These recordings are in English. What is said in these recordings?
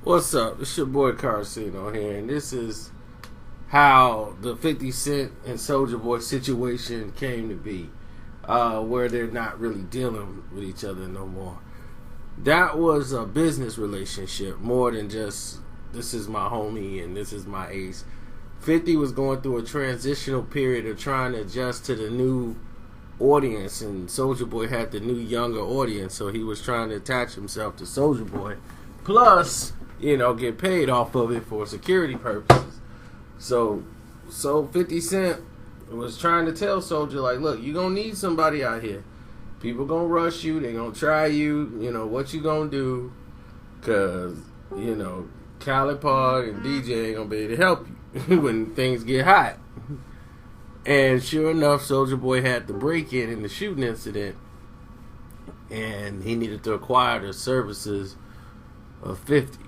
What's up? It's your boy Carcino here, and this is how the 50 Cent and Soulja Boy situation came to be, where they're not really dealing with each other no more. That was a business relationship more than just this is my homie and this is my ace. 50 was going through a transitional period of trying to adjust to the new audience, and Soulja Boy had the new younger audience, so he was trying to attach himself to Soulja Boy. Plus, get paid off of it for security purposes. So 50 Cent was trying to tell Soulja, like, look, you gonna need somebody out here. People gonna rush you. They gonna try you. What you gonna do? Cause Khaled Pod and DJ ain't gonna be able to help you when things get hot. And sure enough, Soulja Boy had the break-in in the shooting incident, and he needed to acquire the services of 50.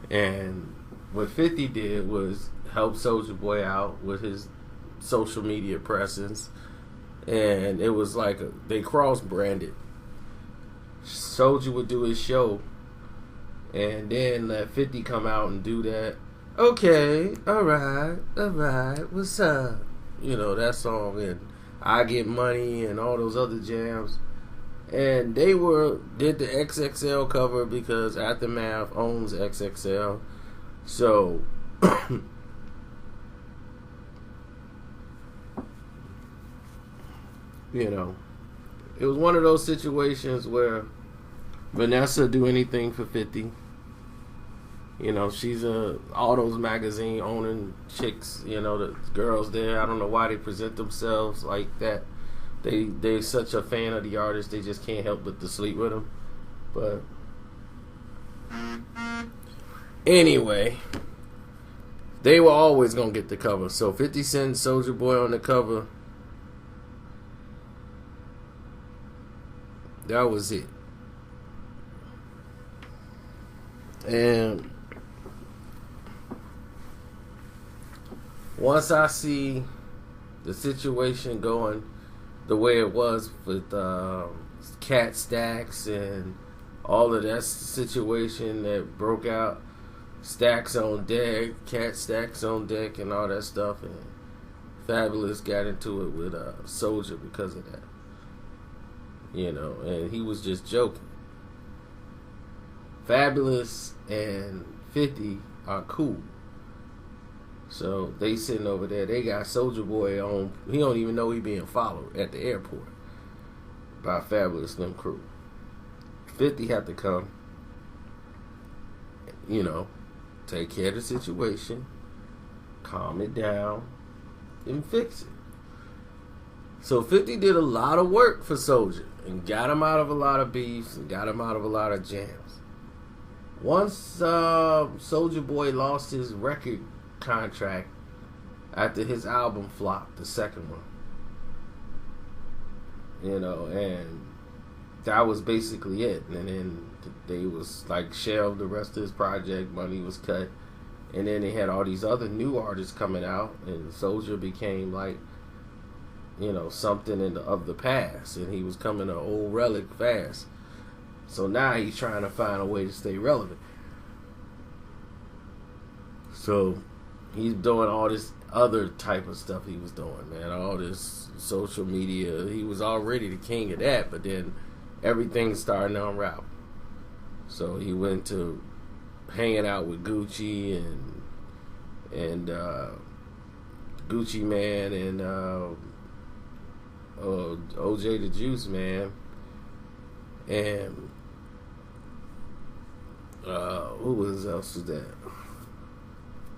And what 50 did was help Soulja Boy out with his social media presence, and it was like they cross-branded. Soulja would do his show, and then let 50 come out and do that. Okay, alright, what's up? That song, and I Get Money and all those other jams. And they did the XXL cover because Aftermath owns XXL. So it was one of those situations where Vanessa do anything for 50. She's all those magazine owning chicks, the girls there. I don't know why they present themselves like that. They're such a fan of the artist, they just can't help but to sleep with them. But anyway, they were always going to get the cover. So 50 Cent, Soulja Boy on the cover. That was it. And once I see the situation going the way it was with Cat Stacks and all of that situation that broke out, Stacks on deck, Cat Stacks on deck, and all that stuff, and Fabulous got into it with Soulja because of that. And he was just joking. Fabulous and 50 are cool. So they sitting over there. They got Soulja Boy on. He don't even know he being followed at the airport by Fabulous and them crew. 50 had to come, take care of the situation, calm it down, and fix it. So 50 did a lot of work for Soulja and got him out of a lot of beefs and got him out of a lot of jams. Once Soulja Boy lost his record contract after his album flopped, the second one, and that was basically it. And then they was like shelved the rest of his project, money was cut, and then they had all these other new artists coming out, and Soulja became like something of the past, and he was coming an old relic fast. So now he's trying to find a way to stay relevant. So he's doing all this other type of stuff he was doing, man. All this social media. He was already the king of that, but then everything started to unravel. So he went to hanging out with Gucci and Gucci Man and OJ the Juice Man. And who else was that?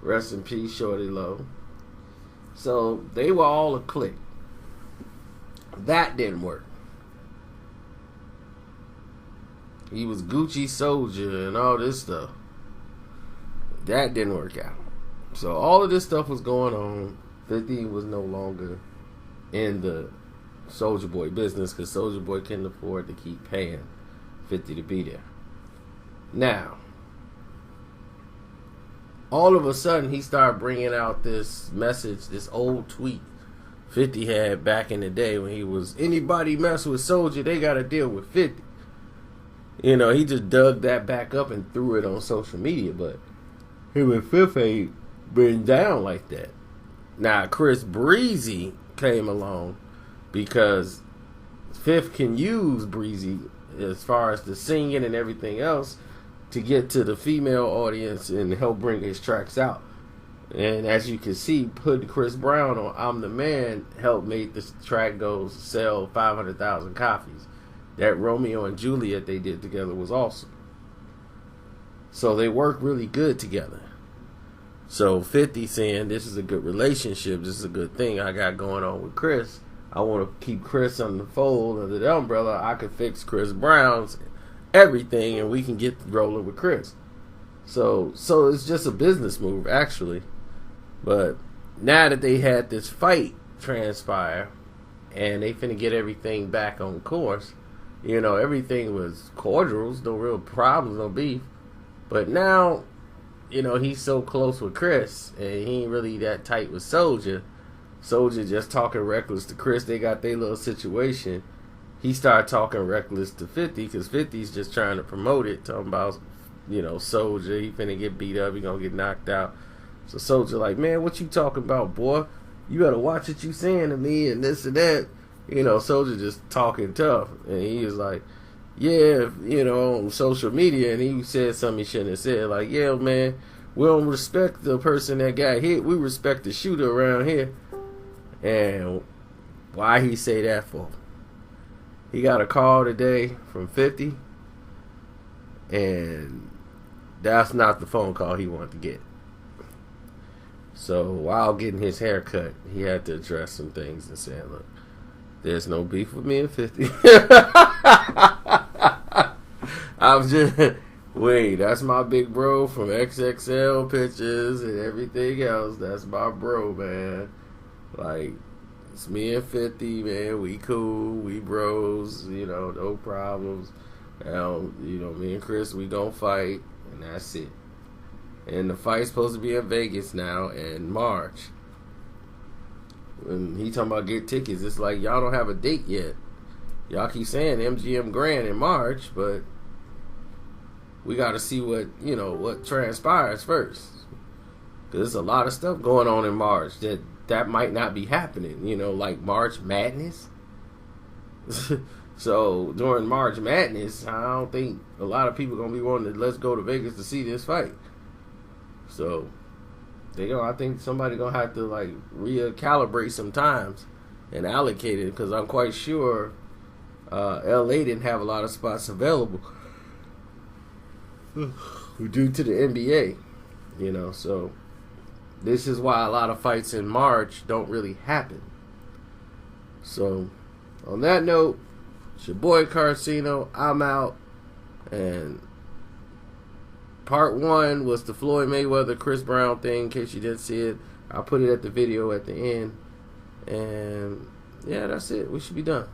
Rest in peace, Shorty Low. So they were all a clique. That didn't work. He was Gucci Soulja and all this stuff. That didn't work out. So all of this stuff was going on. 50 was no longer in the Soulja Boy business because Soulja Boy couldn't afford to keep paying 50 to be there. Now, all of a sudden, he started bringing out this message, this old tweet 50 had back in the day when he was, anybody mess with Soulja, they got to deal with 50. You know, he just dug that back up and threw it on social media. But him and Fifth ain't been down like that. Now, Chris Breezy came along because Fifth can use Breezy as far as the singing and everything else to get to the female audience and help bring his tracks out. And as you can see, putting Chris Brown on I'm the Man helped make this track go sell 500,000 copies. That Romeo and Juliet they did together was awesome. So they work really good together. So 50 saying this is a good relationship, this is a good thing I got going on with Chris. I want to keep Chris on the fold under the umbrella. I could fix Chris Brown's everything and we can get rolling with Chris. So it's just a business move actually. But now that they had this fight transpire and they finna get everything back on course, you know, everything was cordial, no real problems, no beef. But now, you know, he's so close with Chris and he ain't really that tight with Soulja. Soulja just talking reckless to Chris. They got their little situation. He started talking reckless to 50 because 50's just trying to promote it, talking about, you know, Soulja. He finna get beat up. He gonna get knocked out. So Soulja like, man, what you talking about, boy? You better watch what you saying to me and this and that. You know, Soulja just talking tough. And he was like, yeah, you know, on social media. And he said something he shouldn't have said. Like, yeah, man, we don't respect the person that got hit. We respect the shooter around here. And why he say that for? He got a call today from 50. And that's not the phone call he wanted to get. So while getting his hair cut, he had to address some things and say, look, there's no beef with me and 50. I'm just, wait, that's my big bro from XXL pictures and everything else. That's my bro, man. Like, it's me and 50, man. We cool, we bros, you know, no problems. You know, me and Chris, we gonna fight, and that's it. And the fight's supposed to be in Vegas now in March. When he talking about get tickets, it's like y'all don't have a date yet. Y'all keep saying MGM Grand in March, but we got to see what transpires first. Because there's a lot of stuff going on in March that might not be happening. You know, like March Madness. So during March Madness, I don't think a lot of people are gonna be wanting to let's go to Vegas to see this fight. So I think somebody gonna have to like recalibrate sometimes and allocate it, because I'm quite sure LA didn't have a lot of spots available due to the NBA. You know, so this is why a lot of fights in March don't really happen. So on that note, it's your boy Carcino. I'm out. And part 1 was the Floyd Mayweather Chris Brown thing. In case you didn't see it, I'll put it at the video at the end. And yeah, that's it. We should be done.